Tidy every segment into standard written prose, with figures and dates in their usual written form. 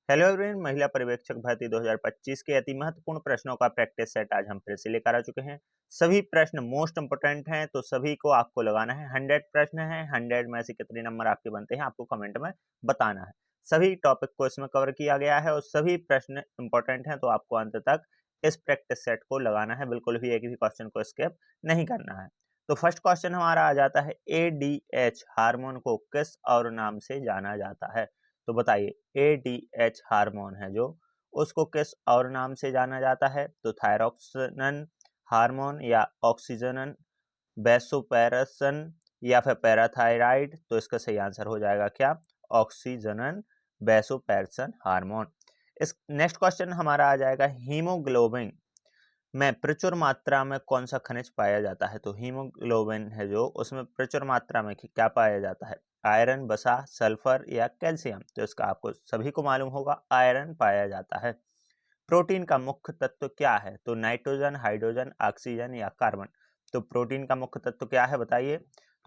Hello everyone, महिला पर्यवेक्षक भर्ती 2025 के अति महत्वपूर्ण प्रश्नों का प्रैक्टिस सेट आज हम फिर से लेकर आ चुके हैं। सभी प्रश्न मोस्ट इंपोर्टेंट हैं, तो सभी को आपको लगाना है। 100 प्रश्न हैं, 100 में से कितने नंबर आपके बनते हैं आपको कमेंट में बताना है। सभी टॉपिक को इसमें कवर किया गया है और सभी प्रश्न इंपॉर्टेंट हैं, तो आपको अंत तक इस प्रैक्टिस सेट को लगाना है। बिल्कुल भी एक भी क्वेश्चन को स्किप नहीं करना है। तो फर्स्ट क्वेश्चन हमारा आ जाता है, ADH हार्मोन को किस और नाम से जाना जाता है? तो बताइए, ADH हार्मोन है जो, उसको किस और नाम से जाना जाता है? तो थायरॉक्सिन हार्मोन या ऑक्सीजन वैसोप्रेसिन या फिर पैराथायराइड? तो इसका सही आंसर हो जाएगा क्या? Oxygen vasopressin hormone. इस नेक्स्ट क्वेश्चन हमारा आ जाएगा, हीमोग्लोबिन में प्रचुर मात्रा में कौन सा खनिज पाया जाता है? तो हीमोग्लोबिन है जो, उसमें प्रचुर मात्रा में क्या पाया जाता है? आयरन, वसा, सल्फर या कैल्शियम? तो इसका आपको सभी को मालूम होगा, आयरन पाया जाता है। प्रोटीन का मुख्य तत्व क्या है? तो नाइट्रोजन, हाइड्रोजन, ऑक्सीजन या कार्बन? तो प्रोटीन का मुख्य तत्व क्या है बताइए?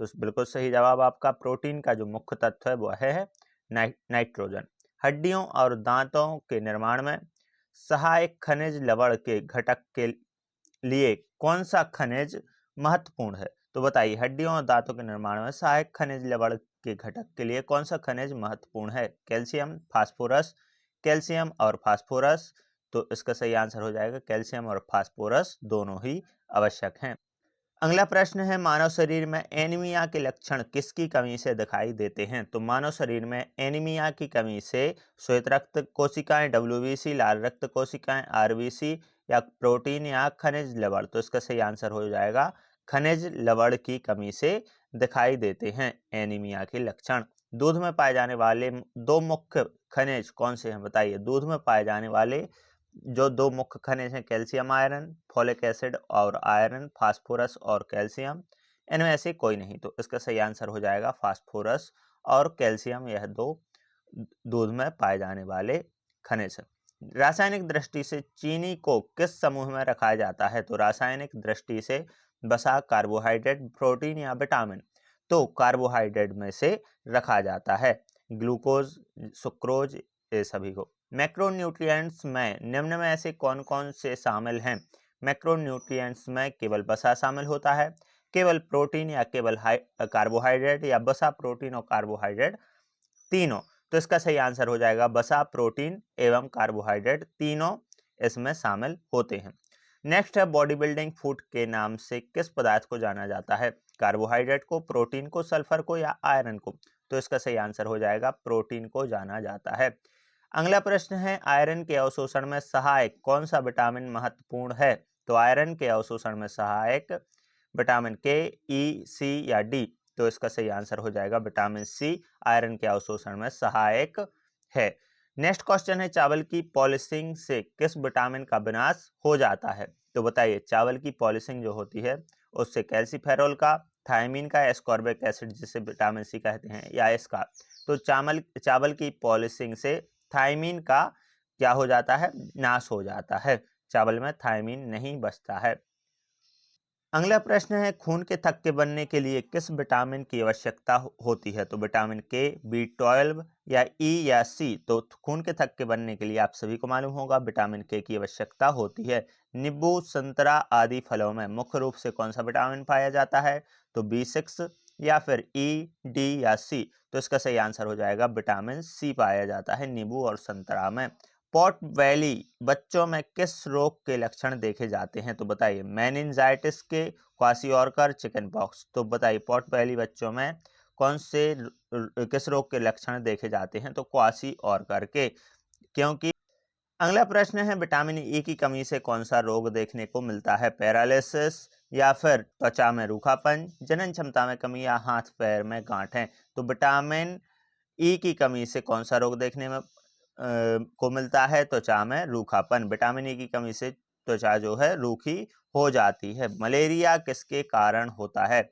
तो बिल्कुल सही जवाब आपका, प्रोटीन का जो मुख्य तत्व है वो है नाइट्रोजन। हड्डियों और दांतों के निर्माण में सहायक खनिज लवण के घटक के लिए कौन सा खनिज महत्वपूर्ण है? तो बताइए, हड्डियों और दांतों के निर्माण में सहायक खनिज लवण के घटक के लिए कौन सा खनिज महत्वपूर्ण है? Calcium, phosphorus? कैल्शियम और फास्फोरस? तो इसका सही आंसर हो जाएगा कैल्शियम और फास्फोरस दोनों ही आवश्यक हैं। अगला प्रश्न है, मानव शरीर में एनीमिया के लक्षण किसकी कमी से दिखाई देते हैं? तो मानव शरीर में एनीमिया की कमी से श्वेत रक्त कोशिकाएं, WBC, लाल रक्त कोशिकाएं, RBC या प्रोटीन या खनिज लवण? तो इसका सही आंसर हो जाएगा खनिज लवण की कमी से दिखाई देते हैं एनीमिया के लक्षण। दूध में पाए जाने वाले दो मुख्य खनिज कौन से हैं बताइए? दूध में पाए जाने वाले जो दो मुख्य खनिज हैं, कैल्शियम आयरन, फोलिक एसिड और आयरन, फास्फोरस और कैल्शियम, इनमें से कोई नहीं। तो इसका सही आंसर हो जाएगा फास्फोरस और कैल्शियम, यह दो दूध में पाए जाने वाले खनिज हैं। रासायनिक दृष्टि से चीनी को किस समूह में रखा जाता है? तो रासायनिक दृष्टि से वसा, कार्बोहाइड्रेट, प्रोटीन या विटामिन? तो कार्बोहाइड्रेट में से रखा जाता है, ग्लूकोज, सुक्रोज, ये सभी को। मैक्रोन्यूट्रिएंट्स में निम्न में से कौन कौन से शामिल हैं? मैक्रोन्यूट्रिएंट्स में केवल वसा शामिल होता है, केवल प्रोटीन या केवल कार्बोहाइड्रेट या वसा, प्रोटीन और कार्बोहाइड्रेट तीनों? तो इसका सही आंसर हो जाएगा वसा, प्रोटीन एवं कार्बोहाइड्रेट तीनों इसमें शामिल होते हैं। नेक्स्ट है, बॉडी बिल्डिंग फूड के नाम से किस पदार्थ को जाना जाता है? कार्बोहाइड्रेट को, प्रोटीन को, सल्फर को या आयरन को? तो इसका सही आंसर हो जाएगा प्रोटीन को जाना जाता है। अगला प्रश्न है, आयरन के अवशोषण में सहायक कौन सा विटामिन महत्वपूर्ण है? तो आयरन के अवशोषण में सहायक विटामिन के, ई, सी या डी? तो इसका सही आंसर हो जाएगा विटामिन सी, आयरन के अवशोषण में सहायक है। नेक्स्ट क्वेश्चन है, चावल की पॉलिशिंग से किस विटामिन का विनाश हो जाता है? तो बताइए, चावल की पॉलिशिंग जो होती है उससे कैल्सीफेरॉल का, थायमीन का, एस्कॉर्बिक एसिड जिसे विटामिन सी कहते हैं, या इसका? तो चावल की पॉलिशिंग से थायमीन का क्या हो जाता है? नाश हो जाता है, चावल में थायमीन नहीं बचता है। अगला प्रश्न है, खून के थक्के बनने के लिए किस विटामिन की आवश्यकता होती है? तो विटामिन के, B12 या ई या सी? तो खून के थक्के बनने के लिए आप सभी को मालूम होगा विटामिन के की आवश्यकता होती है। नींबू, संतरा आदि फलों में मुख्य रूप से कौन सा विटामिन पाया जाता है? तो B6 या फिर ई, डी या सी? तो इसका सही आंसर हो जाएगा विटामिन सी पाया जाता है नींबू और संतरा में। पॉट बैली बच्चों में किस रोग के लक्षण देखे जाते हैं? तो बताइए, मेनिंजाइटिस के, क्वाशियोर्कर, चिकन पॉक्स? तो बताइए, पॉट बैली बच्चों में कौन से किस रोग के लक्षण देखे जाते हैं? तो क्वाशियोर्कर के, क्योंकि। अगला प्रश्न है, विटामिन ई की कमी से कौन सा रोग देखने को मिलता है? पैरालिसिस या फिर त्वचा में रूखापन, जनन क्षमता में कमी या हाथ पैर में गांठें? तो विटामिन ई की कमी से कौन सा रोग देखने में को मिलता है? त्वचा में रूखापन। विटामिन ई की कमी से त्वचा जो है रूखी हो जाती है। मलेरिया किसके कारण होता है?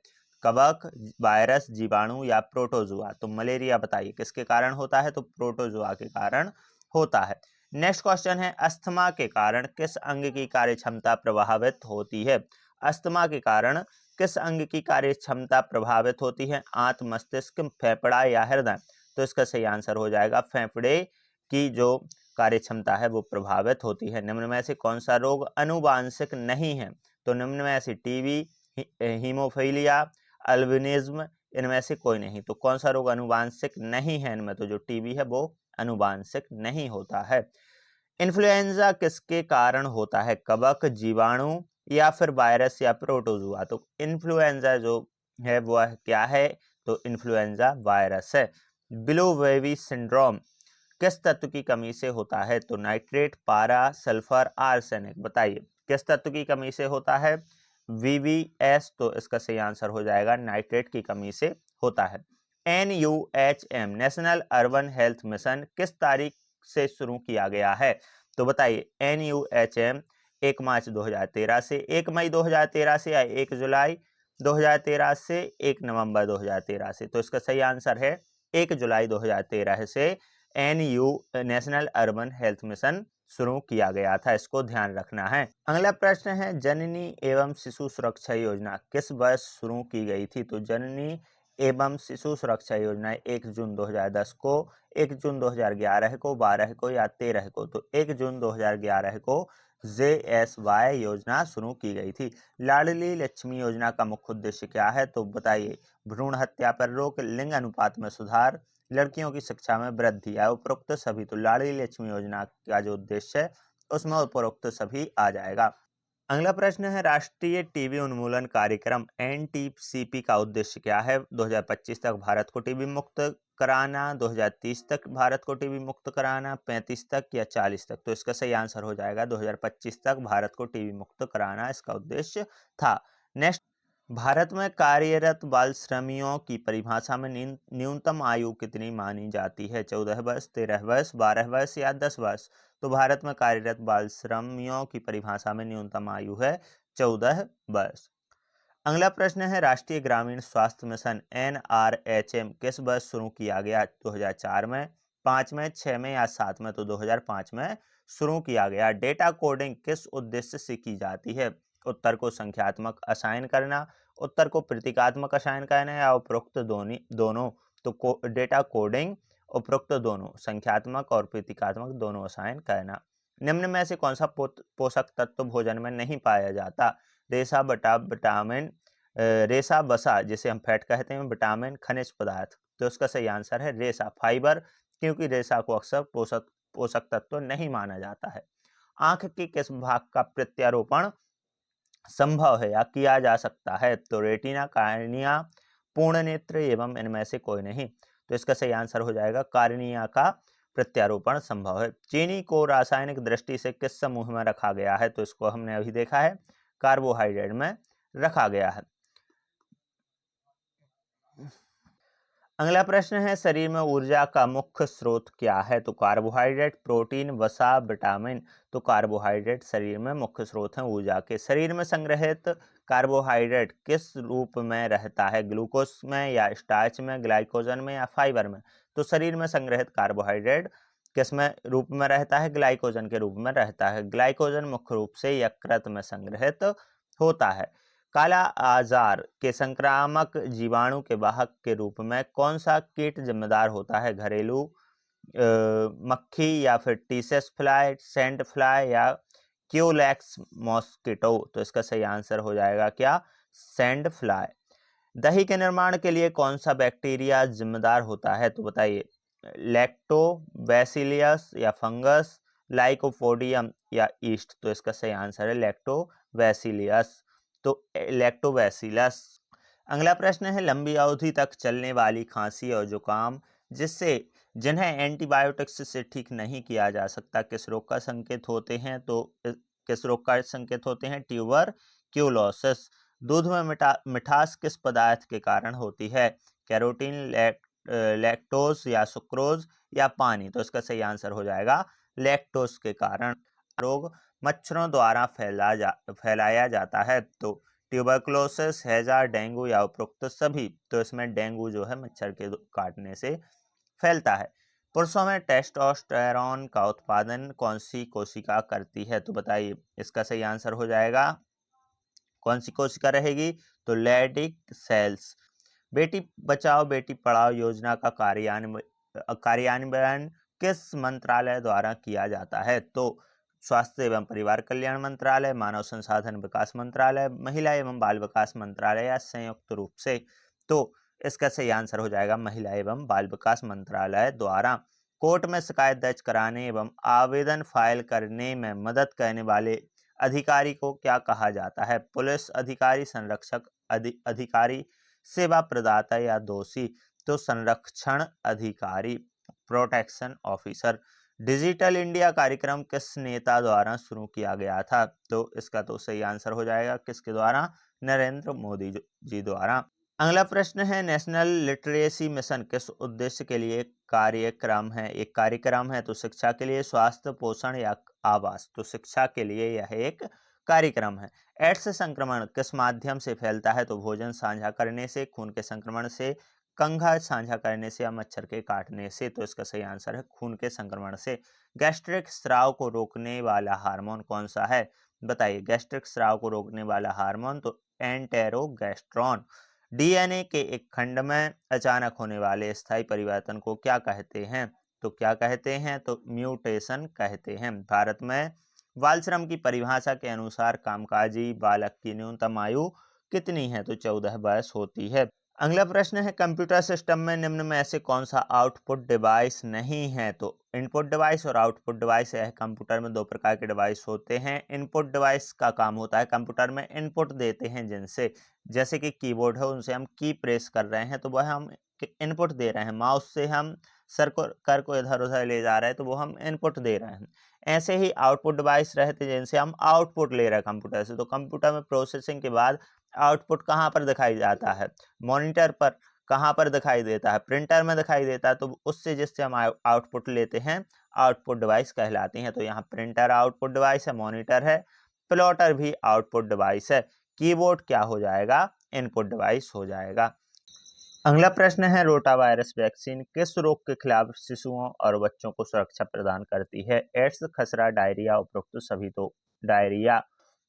कवक, वायरस, जीवाणु या प्रोटोजुआ? तो मलेरिया बताइए किसके कारण होता है? तो प्रोटोजुआ के कारण होता है। नेक्स्ट क्वेश्चन है, अस्थमा के कारण किस अंग की कार्य क्षमता प्रभावित होती है? अस्थमा के कारण किस अंग की कार्य क्षमता प्रभावित होती है? आंत, मस्तिष्क, फेफड़ा या हृदय? तो इसका सही आंसर हो जाएगा फेफड़े की जो कार्य क्षमता है वो प्रभावित होती है। निम्न में से कौन सा रोग अनुवांशिक नहीं है? तो निम्न में से टीबी, हीमोफीलिया, अल्बिनिज्म, इनमें से कोई नहीं। तो कौन सा रोग अनुवांशिक नहीं है इनमें? तो जो टीबी है वो अनुवांशिक नहीं होता है। इन्फ्लुएंजा किसके कारण होता है? कवक, जीवाणु या फिर वायरस या प्रोटोजुआ? तो इन्फ्लुएंजा जो है वो क्या है? तो इन्फ्लुएंजा वायरस है। बिलो बेबी सिंड्रोम किस तत्व की कमी से होता है? तो नाइट्रेट, पारा, सल्फर, आर्सेनिक। बताइए किस तत्व की कमी से होता है? VVS। तो इसका सही आंसर हो जाएगा नाइट्रेट की कमी से होता है। NUHM national urban health mission किस तारीख से शुरू किया गया है? तो बताइए NUHM 1 मार्च 2013 से, 1 मई 2013 से, या 1 जुलाई 2013 से, 1 नवंबर 2013 से? तो इसका सही आंसर है 1 जुलाई 2013 से NU national urban health mission शुरू किया गया था। इसको ध्यान रखना है। अगला प्रश्न है जननी एवं शिशु सुरक्षा योजना किस वर्ष शुरू की गई थी? तो जननी एवं शिशु सुरक्षा योजना 1 जून 2010 को, 1 जून 2011 को, 12 को या 13 को? तो 1 जून 2011 को JSY योजना शुरू की गई थी। लाडली लक्ष्मी योजना का मुख्य उद्देश्य क्या है? तो बताइए भ्रूण हत्या पर रोक, लिंग अनुपात में सुधार, लड़कियों की शिक्षा में वृद्धि या उपरोक्त सभी? तो लाडली लक्ष्मी योजना का जो उद्देश्य है उसमें उपरोक्त सभी आ जाएगा। अगला प्रश्न है राष्ट्रीय टीबी उन्मूलन कार्यक्रम NTCP का उद्देश्य क्या है? 2025 तक भारत को टीबी मुक्त कराना, 2030 तक भारत को टीबी मुक्त कराना, 35 तक या 40 तक? तो इसका सही आंसर हो जाएगा 2025 तक भारत को टीबी मुक्त कराना इसका उद्देश्य था। नेक्स्ट, भारत में कार्यरत बाल श्रमियों की परिभाषा में न्यूनतम आयु कितनी मानी जाती है? 14 वर्ष, 13 वर्ष, 12 वर्ष या 10 वर्ष? तो भारत में कार्यरत बाल श्रमियों की परिभाषा में न्यूनतम आयु है 14 वर्ष। अगला प्रश्न है राष्ट्रीय ग्रामीण स्वास्थ्य मिशन NRHM किस वर्ष शुरू किया गया? 2004 में, 5 में, 6 में या 7 में? तो 2005 में शुरू किया गया। डेटा कोडिंग किस उद्देश्य से की जाती है? उत्तर को संख्यात्मक असाइन करना, उत्तर को प्रतीकात्मक असाइन करना या उपरोक्त दोनों? तो डेटा कोडिंग उपरोक्त दोनों, संख्यात्मक और प्रतीकात्मक दोनों असाइन करना। निम्न में से कौन सा पोषक तत्व भोजन में नहीं पाया जाता? रेशा, विटामिन, रेशा, वसा जिसे हम फैट कहते हैं, विटामिन, खनिज पदार्थ? तो उसका सही आंसर है रेशा, फाइबर, क्योंकि रेशा को अक्सर पोषक तत्व नहीं माना जाता है। आंख के किस भाग का प्रत्यारोपण संभव है या किया जा सकता है? तो रेटिना, कार्निया, पूर्ण नेत्र एवं इनमें से कोई नहीं? तो इसका सही आंसर हो जाएगा कार्निया का प्रत्यारोपण संभव है। चीनी को रासायनिक दृष्टि से किस समूह में रखा गया है? तो इसको हमने अभी देखा है, कार्बोहाइड्रेट में रखा गया है। अगला प्रश्न है शरीर में ऊर्जा का मुख्य स्रोत क्या है? तो कार्बोहाइड्रेट, प्रोटीन, वसा, विटामिन? तो कार्बोहाइड्रेट शरीर में मुख्य स्रोत हैं ऊर्जा के। शरीर में संग्रहित कार्बोहाइड्रेट किस रूप में रहता है? ग्लूकोज में या स्टार्च में, ग्लाइकोजन में या फाइबर में? तो शरीर में संग्रहित कार्बोहाइड्रेट किस में रूप में रहता है? ग्लाइकोजन के रूप में रहता है। ग्लाइकोजन मुख्य रूप से यकृत में संग्रहित होता है। काला आजार के संक्रामक जीवाणु के वाहक के रूप में कौन सा कीट जिम्मेदार होता है? घरेलू मक्खी या फिर टीसेस फ्लाई, सेंट फ्लाई या क्यूलेक्स मॉस्किटो? तो इसका सही आंसर हो जाएगा क्या? Sand fly. दही के निर्माण के लिए कौन सा बैक्टीरिया जिम्मेदार होता है? तो बताइए लैक्टोबैसिलियस या फंगस, लाइकोपोडियम या ईस्ट? तो इसका सही आंसर है लैक्टोबैसिलियस। तो लैक्टोबैसिलस। अगला प्रश्न है लंबी अवधि तक चलने वाली खांसी और जुकाम जिन्हें एंटीबायोटिक्स से ठीक नहीं किया जा सकता किस रोग का संकेत होते हैं? तो किस रोग का संकेत होते हैं? ट्यूबरक्यूलोसिस। दूध में मिठास किस पदार्थ के कारण होती है? कैरोटीन, लैक्टोज या सुक्रोज या पानी? तो इसका सही आंसर हो जाएगा लैक्टोज के कारण। रोग मच्छरों द्वारा फैलाया जाता है? तो ट्यूबरकुलोसिस, हैजा, डेंगू या उपरोक्त सभी? तो इसमें डेंगू जो है मच्छर के काटने से फैलता है। पुरुषों में टेस्टोस्टेरोन का उत्पादन कौन सी कोशिका करती है? तो बताइए इसका सही आंसर हो जाएगा कौन सी कोशिका रहेगी? तो लैडिक सेल्स। बेटी बचाओ बेटी पढ़ाओ योजना का कार्यान्वयन किस मंत्रालय द्वारा किया जाता है? तो स्वास्थ्य एवं परिवार कल्याण मंत्रालय, मानव संसाधन विकास मंत्रालय, महिला एवं बाल विकास मंत्रालय या संयुक्त रूप से। तो इसका सही आंसर हो जाएगा महिला एवं बाल विकास मंत्रालय द्वारा। कोर्ट में शिकायत दर्ज कराने एवं आवेदन फाइल करने में मदद करने वाले अधिकारी को क्या कहा जाता है? पुलिस अधिकारी, संरक्षक अधिकारी, सेवा प्रदाता या दोषी? तो संरक्षण अधिकारी, प्रोटेक्शन ऑफिसर। डिजिटल इंडिया कार्यक्रम किस नेता द्वारा शुरू किया गया था? तो इसका तो सही आंसर हो जाएगा किसके द्वारा? नरेंद्र मोदी जी द्वारा। अगला प्रश्न है, नेशनल लिटरेसी मिशन किस उद्देश्य के लिए कार्यक्रम है? एक कार्यक्रम है, तो शिक्षा के लिए, स्वास्थ्य, पोषण या आवास? तो शिक्षा के लिए यह एक कार्यक्रम है। एड्स संक्रमण किस माध्यम से फैलता है? तो भोजन साझा करने से, खून के संक्रमण से, कंघा साझा करने से या मच्छर के काटने से? तो इसका सही आंसर है खून के संक्रमण से। गैस्ट्रिक स्राव को रोकने वाला हार्मोन कौन सा है? बताइए, गैस्ट्रिक स्राव को रोकने वाला हार्मोन तो एंटेरोगेस्ट्रॉन। डीएनए के एक खंड में अचानक होने वाले स्थायी परिवर्तन को क्या कहते हैं? तो क्या कहते हैं? तो म्यूटेशन कहते हैं। भारत में बाल श्रम की परिभाषा के अनुसार कामकाजी बालक की न्यूनतम आयु कितनी है? तो 14 वर्ष होती है। अगला प्रश्न है, कंप्यूटर सिस्टम में निम्न में से कौन सा आउटपुट डिवाइस नहीं है? तो इनपुट डिवाइस और आउटपुट डिवाइस है। कंप्यूटर में दो प्रकार के डिवाइस होते हैं। इनपुट डिवाइस का काम होता है कंप्यूटर में इनपुट देते हैं, जिनसे जैसे कि कीबोर्ड है, उनसे हम की प्रेस कर रहे हैं तो वह हम इनपुट दे रहे हैं। माउस से हम कर को इधर उधर ले जा रहे हैं तो वो हम इनपुट दे रहे हैं। ऐसे ही आउटपुट डिवाइस रहते हैं जिनसे हम आउटपुट ले रहे हैं कंप्यूटर से। तो कंप्यूटर में प्रोसेसिंग के बाद आउटपुट कहाँ पर दिखाई जाता है? मॉनिटर पर। कहाँ पर दिखाई देता है? प्रिंटर में दिखाई देता है। तो उससे जिससे हम आउटपुट लेते हैं, आउटपुट डिवाइस कहलाती हैं। तो यहाँ प्रिंटर आउटपुट डिवाइस है, मॉनिटर है, प्लॉटर भी आउटपुट डिवाइस है। कीबोर्ड क्या हो जाएगा? इनपुट डिवाइस हो जाएगा। अगला प्रश्न है, रोटा वायरस वैक्सीन किस रोग के खिलाफ शिशुओं और बच्चों को सुरक्षा प्रदान करती है? एड्स, खसरा, डायरिया? उपरोक्त सभी। तो डायरिया।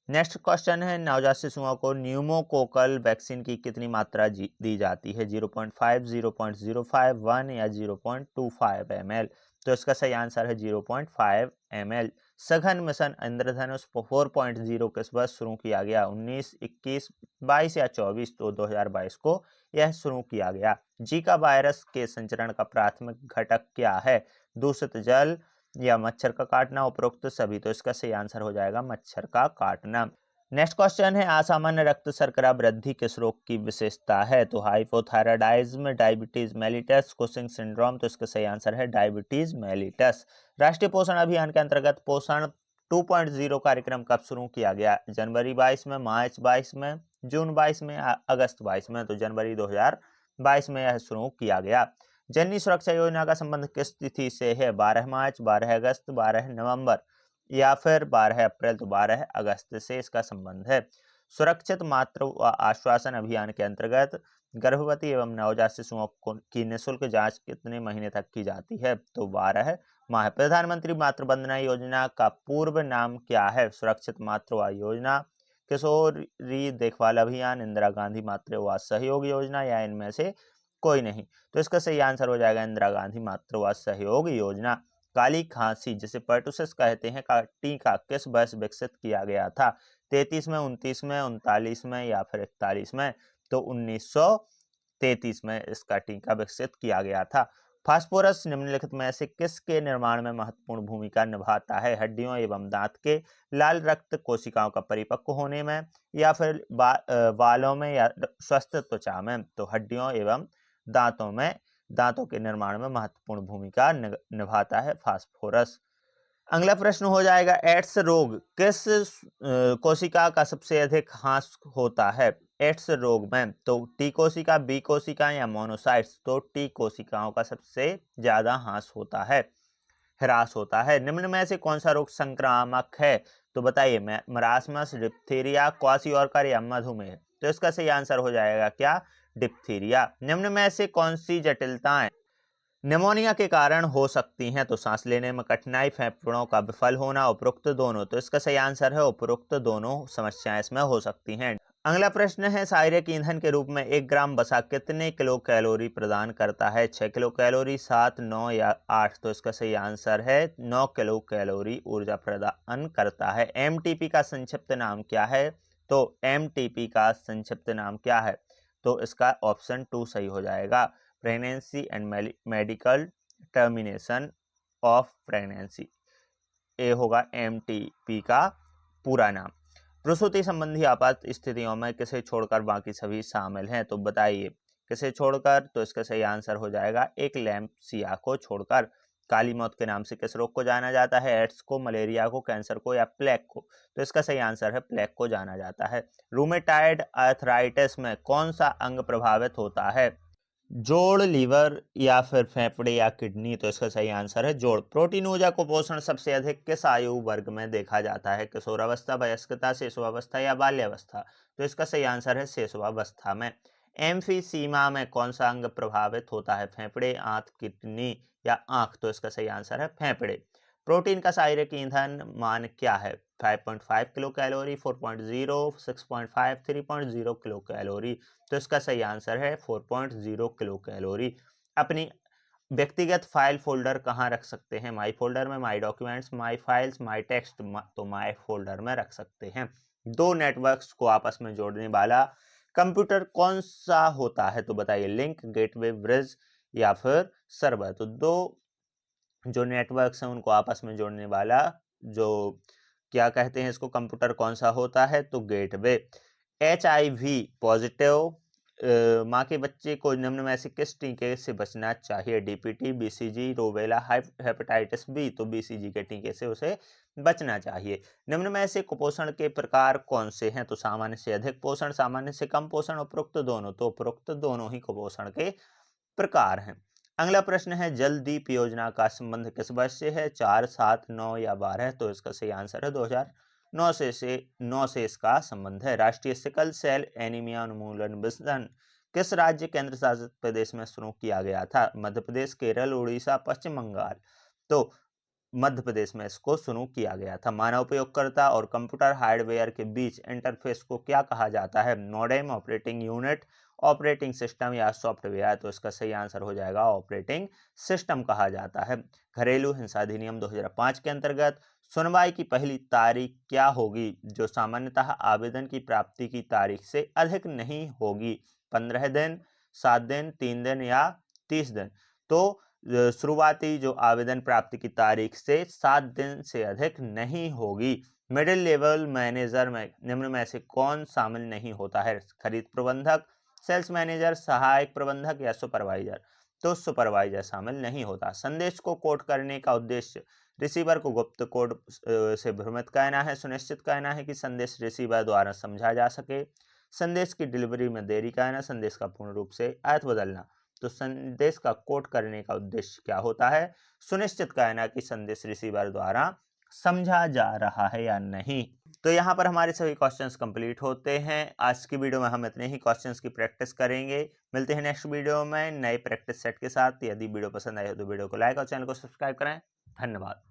नेक्स्ट क्वेश्चन है, नवजात शिशुओं को न्यूमोकोकल वैक्सीन की कितनी मात्रा दी जाती है? 0.5, 0.05, 1 या 0.25 ml? तो इसका सही आंसर है 0.5 ml। सघन मिशन इंद्रधनुष 4.0 किस वर्ष शुरू किया गया? 19, 21, 22 या 24? तो 2022 को यह शुरू किया गया। जीका वायरस के संचरण का प्राथमिक घटक क्या है? दूषित जल या मच्छर का काटना? उपरोक्त सभी। तो इसका सही आंसर हो जाएगा मच्छर का काटना। नेक्स्ट क्वेश्चन है, असामान्य रक्त शर्करा वृद्धि किस रोग की विशेषता है? तो hypothyroidism, diabetes mellitus, Cushing syndrome? तो इसका सही आंसर है डायबिटीज मेलिटस। राष्ट्रीय पोषण अभियान के अंतर्गत पोषण 2.0 कार्यक्रम कब शुरू किया गया? जनवरी 22 में, मार्च 22 में, जून 22 में, अगस्त 22 में? तो जनवरी 2022 में यह शुरू किया गया। जननी सुरक्षा योजना का संबंध किस तिथि से है? 12 मार्च, 12 अगस्त, 12 नवंबर या फिर 12 अप्रैल? तो 12 अगस्त से इसका संबंध है। सुरक्षित मातृ आश्वासन अभियान के अंतर्गत गर्भवती एवं नवजात शिशुओं की निःशुल्क जांच कितने महीने तक की जाती है? तो 12 माह। प्रधानमंत्री मातृ वंदना योजना का पूर्व नाम क्या है? सुरक्षित मातृ योजना, किशोरी देखभाल अभियान, इंदिरा गांधी मातृ सहयोग योजना या इनमें से कोई नहीं? तो इसका सही आंसर हो जाएगा इंदिरा गांधी मातृ सहयोग योजना। काली खांसी जिसे पर्टुसिस कहते हैं का टीका किस वर्ष विकसित किया गया था? 33 में, 29 में, 39 में या फिर 41 में? तो 1933 में इसका टीका विकसित किया गया था। फास्फोरस निम्नलिखित में से किसके निर्माण में महत्वपूर्ण भूमिका निभाता है? हड्डियों एवं दांत के लाल रक्त कोशिकाओं का परिपक्व होने में या फिर बालों में या स्वस्थ त्वचा में? तो हड्डियों एवं दांतों के निर्माण में महत्वपूर्ण भूमिका निभाता है फास्फोरस। अगला प्रश्न हो जाएगा, एड्स रोग किस कोशिका का सबसे अधिक ह्रास होता है? एड्स रोग में तो टी कोशिका, बी कोशिका या मोनोसाइट्स? तो टी कोशिकाओं का सबसे ज्यादा ह्रास होता है। निम्न में से कौन सा रोग संक्रामक है? तो बताइए, मरासमस, डिप्थीरिया, क्वाशियोरकर या मधुमेह? तो इसका सही आंसर हो जाएगा क्या? डिप्थीरिया। निम्न में से कौन सी जटिलताएं निमोनिया के कारण हो सकती हैं? तो सांस लेने में कठिनाई, फेफड़ों का विफल होना, उपरोक्त दोनों? तो इसका सही आंसर है उपरोक्त दोनों समस्याएं इसमें हो सकती हैं। अगला प्रश्न है, शारीरिक ईंधन के रूप में 1 ग्राम वसा कितने किलो कैलोरी प्रदान करता है? 6 किलो कैलोरी, 7, 9 या 8? तो इसका सही आंसर है 9 किलो कैलोरी ऊर्जा प्रदान करता है। एमटीपी का संक्षिप्त नाम क्या है? तो एमटीपी का संक्षिप्त नाम क्या है? तो इसका ऑप्शन 2 सही हो जाएगा, pregnancy and medical termination of pregnancy. A होगा एमटीपी का पूरा नाम। प्रसूति संबंधी आपात स्थितियों में किसे छोड़कर बाकी सभी शामिल हैं? तो बताइए किसे छोड़कर? तो इसका सही आंसर हो जाएगा एक्लेम्पसिया को छोड़कर। काली मौत के नाम से किस रोग को जाना जाता है? एड्स को, मलेरिया को, कैंसर को या प्लेग को? तो इसका सही आंसर है प्लेग को जाना जाता है। रूमेटाइड आर्थराइटिस में कौन सा अंग प्रभावित होता है? जोड़, लीवर या फिर फेफड़े या किडनी? तो इसका सही आंसर है जोड़। प्रोटीन ऊर्जा कुपोषण सबसे अधिक किस आयु वर्ग में देखा जाता है? किशोरावस्था, वयस्कता, शिशुअवस्था या बाल्यावस्था? तो इसका सही आंसर है शिशुअवस्था में। एम्फीसीमा में कौन सा अंग प्रभावित होता है? फेफड़े, आंत, किडनी या आंख? तो इसका सही आंसर है फेफड़े। प्रोटीन का शारीरिक ईंधन मान क्या है? 5.5 किलो कैलोरी, 4.0, 6.5, 3.0 किलो कैलोरी? तो इसका सही आंसर है 4.0 किलो कैलोरी। अपनी व्यक्तिगत फाइल फोल्डर कहाँ रख सकते हैं? माई फोल्डर में, माई documents, my files, my text? तो माई फोल्डर में रख सकते हैं। दो नेटवर्क्स को आपस में जोड़ने वाला कंप्यूटर कौन सा होता है? तो बताइए, लिंक, गेटवे, ब्रिज या फिर सर्वर? तो दो जो नेटवर्क्स हैं उनको आपस में जोड़ने वाला जो क्या कहते हैं इसको, कंप्यूटर कौन सा होता है? तो गेटवे। HIV पॉजिटिव माँ के बच्चे को निम्न में से किस टीके से बचना चाहिए? DPT, BCG, rubella, hepatitis B? तो BCG के टीके से उसे बचना चाहिए। निम्न में से कुपोषण के प्रकार कौन से हैं? तो सामान्य से अधिक पोषण, सामान्य से कम पोषण, उपरोक्त दोनों? तो उपरोक्त दोनों ही कुपोषण के प्रकार हैं। अगला प्रश्न है, जल दीप योजना का संबंध किस वर्ष से है? 4, 7, 9 या 12? तो इसका सही आंसर है 2009 से इसका संबंध है। राष्ट्रीय सिकल सेल एनीमिया उन्मूलन मिशन किस राज्य केंद्र शासित प्रदेश में शुरू किया गया था? मध्य प्रदेश, केरल, उड़ीसा, पश्चिम बंगाल? तो मध्य प्रदेश में इसको शुरू किया गया था। मानव उपयोगकर्ता और कंप्यूटर हार्डवेयर के बीच इंटरफेस को क्या कहा जाता है? Modem, operating unit, operating system या सॉफ्टवेयर? तो इसका सही आंसर हो जाएगा ऑपरेटिंग सिस्टम कहा जाता है। घरेलू हिंसा अधिनियम 2005 के अंतर्गत सुनवाई की पहली तारीख क्या होगी जो सामान्यतः आवेदन की प्राप्ति की तारीख से अधिक नहीं होगी? 15 दिन, 7 दिन, 3 दिन या 30 दिन? तो शुरुआती जो आवेदन प्राप्ति की तारीख से 7 दिन से अधिक नहीं होगी। मिडिल लेवल मैनेजर में निम्न में से कौन शामिल नहीं होता है? खरीद प्रबंधक, सेल्स मैनेजर, सहायक प्रबंधक या सुपरवाइजर? तो सुपरवाइजर शामिल नहीं होता। संदेश को कोड करने का उद्देश्य रिसीवर को गुप्त कोड से भ्रमित करना है, सुनिश्चित करना है कि संदेश रिसीवर द्वारा समझा जा सके, संदेश की डिलीवरी में देरी करना, संदेश का पूर्ण रूप से अर्थ बदलना। तो संदेश का कोड करने का उद्देश्य क्या होता है? सुनिश्चित करना कि संदेश रिसीवर द्वारा समझा जा रहा है या नहीं। तो यहाँ पर हमारे सभी क्वेश्चंस कंप्लीट होते हैं। आज की वीडियो में हम इतने ही क्वेश्चंस की प्रैक्टिस करेंगे। मिलते हैं नेक्स्ट वीडियो में नए प्रैक्टिस सेट के साथ। यदि वीडियो पसंद आए तो वीडियो को लाइक और चैनल को सब्सक्राइब करें। धन्यवाद।